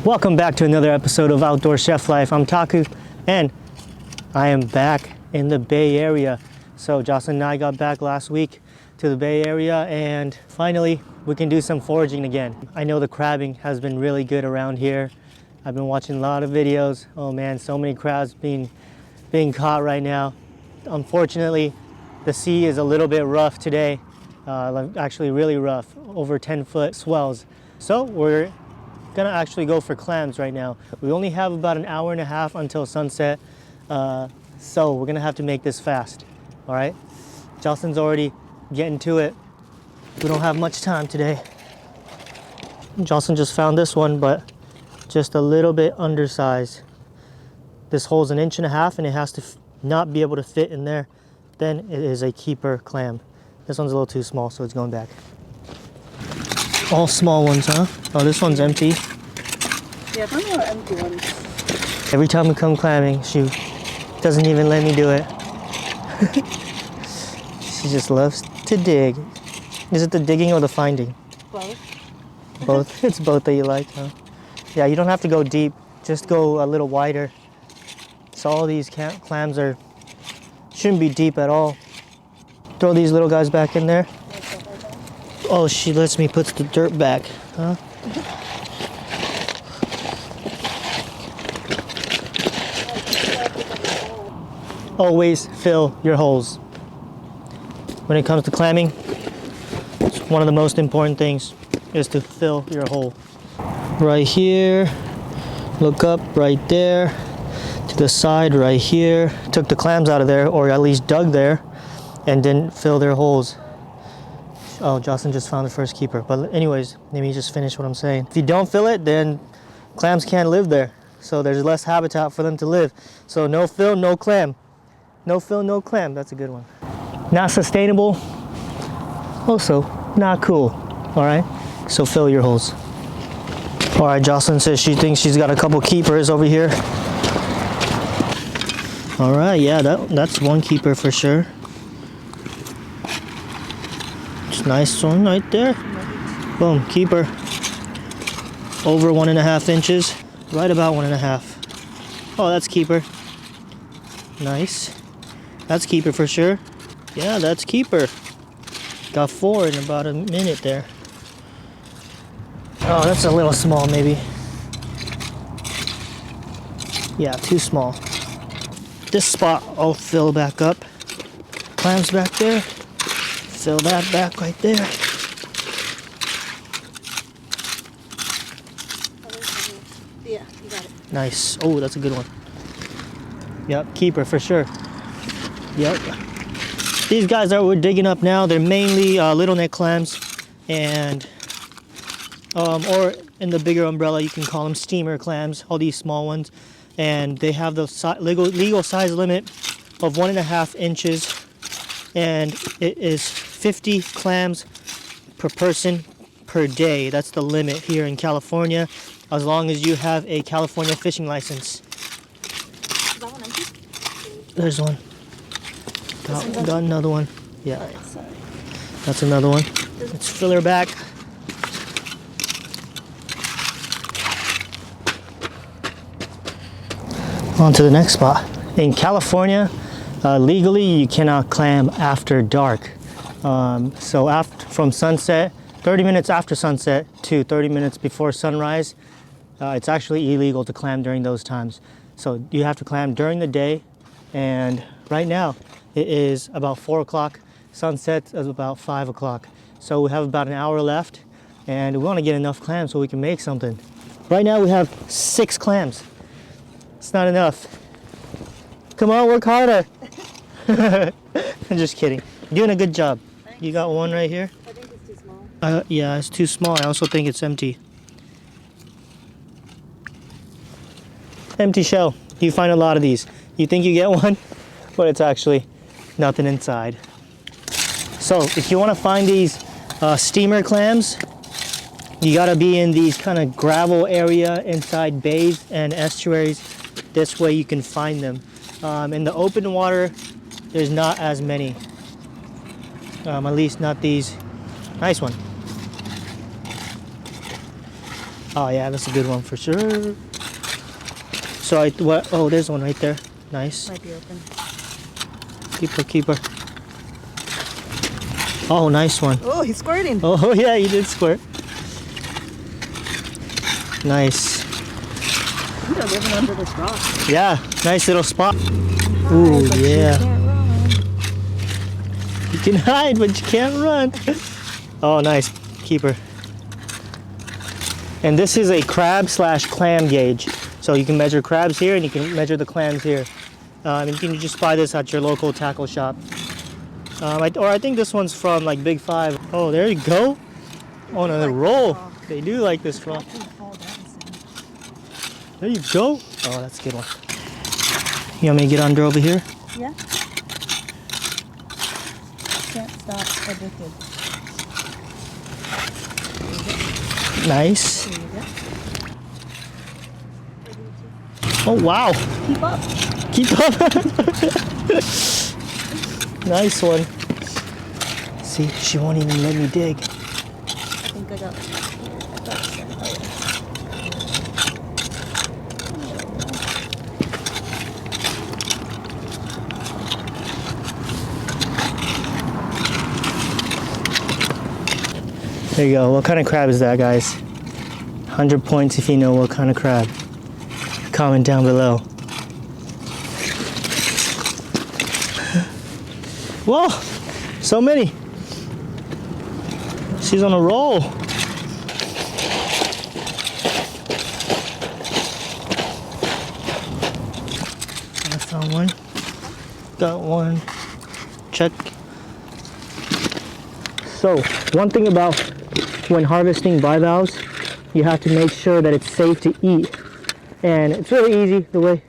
Welcome back to another episode of Outdoor Chef Life. I'm Taku, and I am back in the Bay Area. So Jocelyn and I got back last week to the Bay Area, and finally we can do some foraging again. I know the crabbing has been really good around here. I've been watching a lot of videos. Oh man, so many crabs being caught right now. Unfortunately, the sea is a little bit rough today. Actually really rough, over 10-foot swells. So we're gonna actually go for clams right now. We only have about an hour and a half until sunset, so we're gonna have to make this fast. All right, Jocelyn's already getting to it. We don't have much time today. Jocelyn just found this one, but just a little bit undersized. This hole's 1.5 inches and it has to not be able to fit in there. Then it is a keeper clam. This one's a little too small, so it's going back. All small ones, huh? Oh, this one's empty. Yeah, those are empty ones. Every time we come clamming, she doesn't even let me do it. She just loves to dig. Is it the digging or the finding? Both. Both? It's both that you like, huh? Yeah, you don't have to go deep. Just go a little wider. So all these clams shouldn't be deep at all. Throw these little guys back in there. Oh, she lets me put the dirt back, huh? Always fill your holes. When it comes to clamming, it's one of the most important things is to fill your hole. Right here, look up right there, to the side right here. Took the clams out of there, or at least dug there, and didn't fill their holes. Oh, Jocelyn just found the first keeper. But anyways, let me just finish what I'm saying. If you don't fill it, then clams can't live there. So there's less habitat for them to live. So no fill, no clam. No fill, no clam. That's a good one. Not sustainable. Also, not cool. All right? So fill your holes. All right, Jocelyn says she thinks she's got a couple keepers over here. All right, yeah, that's one keeper for sure. Nice one right there. Boom, keeper. Over 1.5 inches. Right about 1.5. Oh, that's keeper. Nice. That's keeper for sure. Yeah, that's keeper. Got 4 in about a minute there. Oh, that's a little small maybe. Yeah, too small. This spot I'll fill back up. Clams back there. Fill that back right there. Yeah, you got it. Nice. Oh, that's a good one. Yep, keeper for sure. Yep. These guys that we're digging up now, they're mainly little neck clams, and or in the bigger umbrella, you can call them steamer clams. All these small ones, and they have the legal size limit of 1.5 inches, and it is 50 clams per person per day. That's the limit here in California, as long as you have a California fishing license. Is that one empty? There's one. Got another one. Yeah. Alright, sorry. That's another one. Let's fill her back. On to the next spot. In California, legally you cannot clam after dark. So from sunset, 30 minutes after sunset to 30 minutes before sunrise, it's actually illegal to clam during those times. So you have to clam during the day, and right now it is about 4 o'clock. Sunset is about 5 o'clock. So we have about an hour left, and we want to get enough clams so we can make something. Right now we have 6 clams. It's not enough. Come on, work harder. I'm just kidding. You're doing a good job. Thanks. You got one right here? I think it's too small. Yeah, it's too small. I also think it's empty. Empty shell. You find a lot of these. You think you get one, but it's actually nothing inside. So if you want to find these steamer clams, you got to be in these kind of gravel area inside bays and estuaries. This way you can find them. In the open water, there's not as many. At least not these. Nice one. Oh yeah, that's a good one for sure. So what? Oh, there's one right there. Nice. Might be open. Keeper. Oh, nice one. Oh, he's squirting. Oh yeah, you did squirt. Nice. They're living under this rock. Yeah, nice little spot. Ooh, But yeah. You can't run. You can hide, but you can't run. Oh, nice. Keeper. And this is a crab / clam gauge. So you can measure crabs here and you can measure the clams here. And you can just buy this at your local tackle shop. I think this one's from like Big Five. Oh, there you go. Oh, no, they roll. They do like this frog. There you go. Oh, that's a good one. You want me to get under over here? Yeah. Can't stop addicted. Nice. There you go. Oh, wow. Keep up. Keep up. Nice one. See, she won't even let me dig. I think I got it. There you go. What kind of crab is that, guys? 100 points if you know what kind of crab. Comment down below. Whoa! So many. She's on a roll. I found one. Got one. Check. So, one thing about when harvesting bivalves, you have to make sure that it's safe to eat. And it's really easy. The way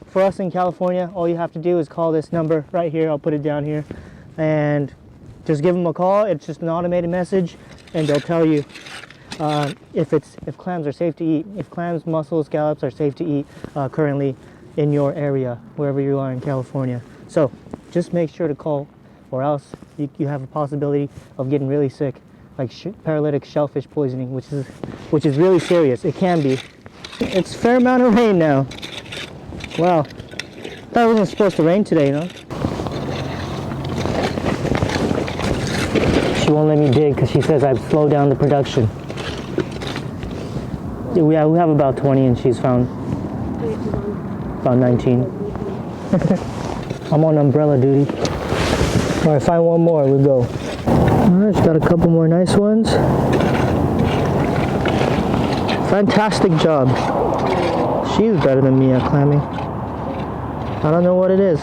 for us in California, all you have to do is call this number right here. I'll put it down here. And just give them a call. It's just an automated message, and they'll tell you if clams are safe to eat, if clams, mussels, scallops are safe to eat currently in your area, wherever you are in California. So just make sure to call, or else you have a possibility of getting really sick, like paralytic shellfish poisoning, which is really serious. It can be. It's a fair amount of rain now. Wow. Thought it wasn't supposed to rain today, no? She won't let me dig because she says I've slowed down the production. Yeah, we have about 20 and she's found about 19. I'm on umbrella duty. All right, find one more, we go. All right, she's got a couple more nice ones. Fantastic job. She's better than me at clamming. I don't know what it is.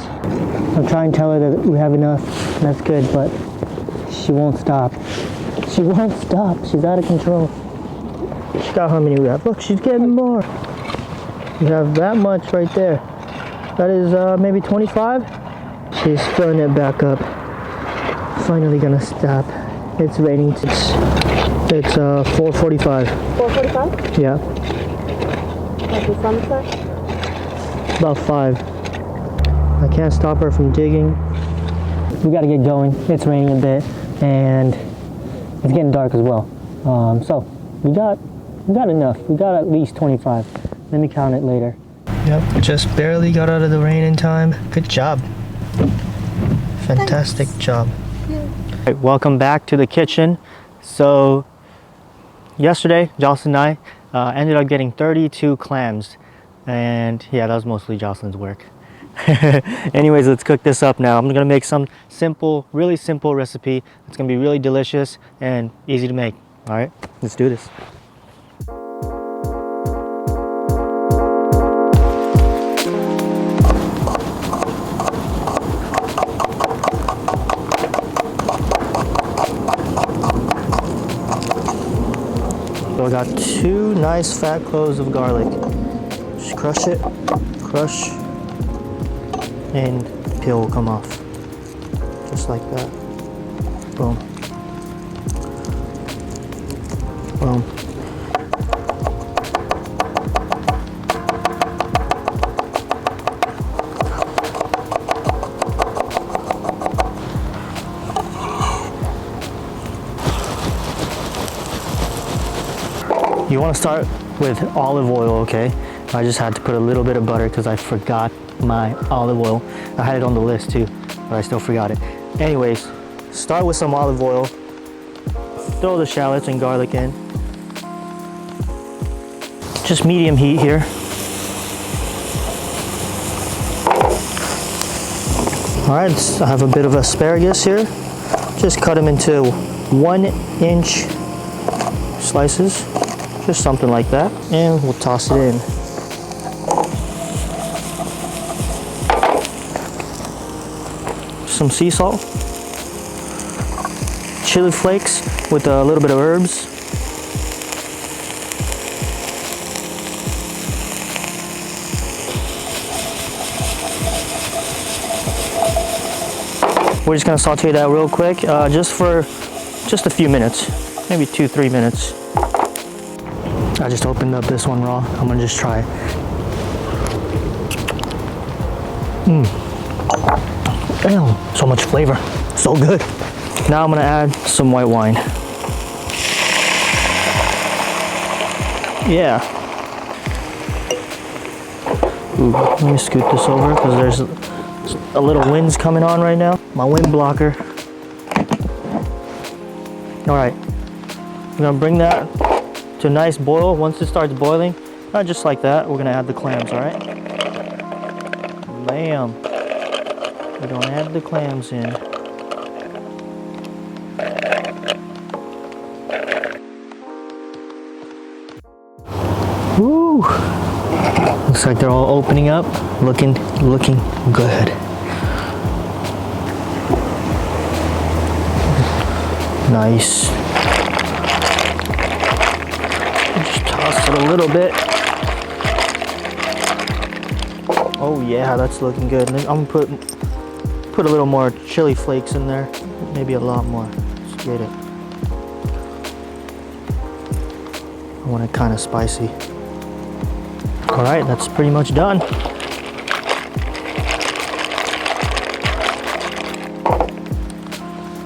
I'll try and tell her that we have enough. That's good, but she won't stop. She won't stop. She's out of control. She got how many we have? Look, she's getting more. We have that much right there. That is maybe 25. She's filling it back up. Finally gonna stop. It's raining. It's 4:45. 4:45? Yeah. Like the sunset? About 5. I can't stop her from digging. We gotta get going. It's raining a bit and it's getting dark as well. So we got enough. We got at least 25. Let me count it later. Yep, just barely got out of the rain in time. Good job. Fantastic job. Yeah. All right, welcome back to the kitchen. So yesterday, Jocelyn and I ended up getting 32 clams. And yeah, that was mostly Jocelyn's work. Anyways, let's cook this up now. I'm gonna make some simple, really simple recipe. It's gonna be really delicious and easy to make. All right, let's do this. So I got 2 nice fat cloves of garlic. Just crush it, crush, and peel will come off. Just like that. Boom. Boom. You want to start with olive oil, okay? I just had to put a little bit of butter because I forgot my olive oil. I had it on the list too, but I still forgot it. Anyways, start with some olive oil. Throw the shallots and garlic in. Just medium heat here. All right, I have a bit of asparagus here. Just cut them into 1-inch slices, just something like that, and we'll toss it in. Some sea salt, chili flakes with a little bit of herbs, we're just gonna saute that real quick, just for a few minutes, maybe 2-3 minutes. I just opened up this one raw. I'm gonna just try it. Damn, so much flavor, so good. Now I'm gonna add some white wine. Yeah. Ooh, let me scoot this over because there's a little wind's coming on right now. My wind blocker. All right, we're gonna bring that to a nice boil. Once it starts boiling, not just like that, we're gonna add the clams, all right? Bam. We're gonna add the clams in. Woo! Looks like they're all opening up, looking good. Nice. Just toss it a little bit. Oh yeah, that's looking good. And then I'm gonna put a little more chili flakes in there, maybe a lot more. Let's get it. I want it kind of spicy. All right, that's pretty much done.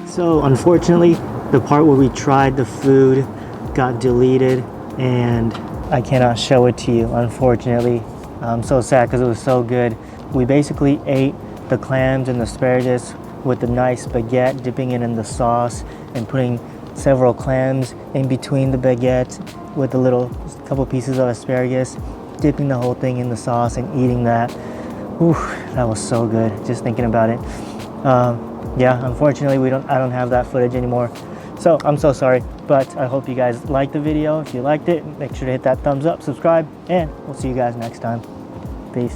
So unfortunately, the part where we tried the food got deleted and I cannot show it to you, unfortunately. I'm so sad because it was so good. We basically ate the clams and the asparagus with the nice baguette, dipping it in the sauce and putting several clams in between the baguette with a little couple pieces of asparagus, dipping the whole thing in the sauce and eating that. Ooh, that was so good, just thinking about it. Yeah, unfortunately I don't have that footage anymore. So I'm so sorry, but I hope you guys liked the video. If you liked it, make sure to hit that thumbs up, subscribe, and we'll see you guys next time. Peace.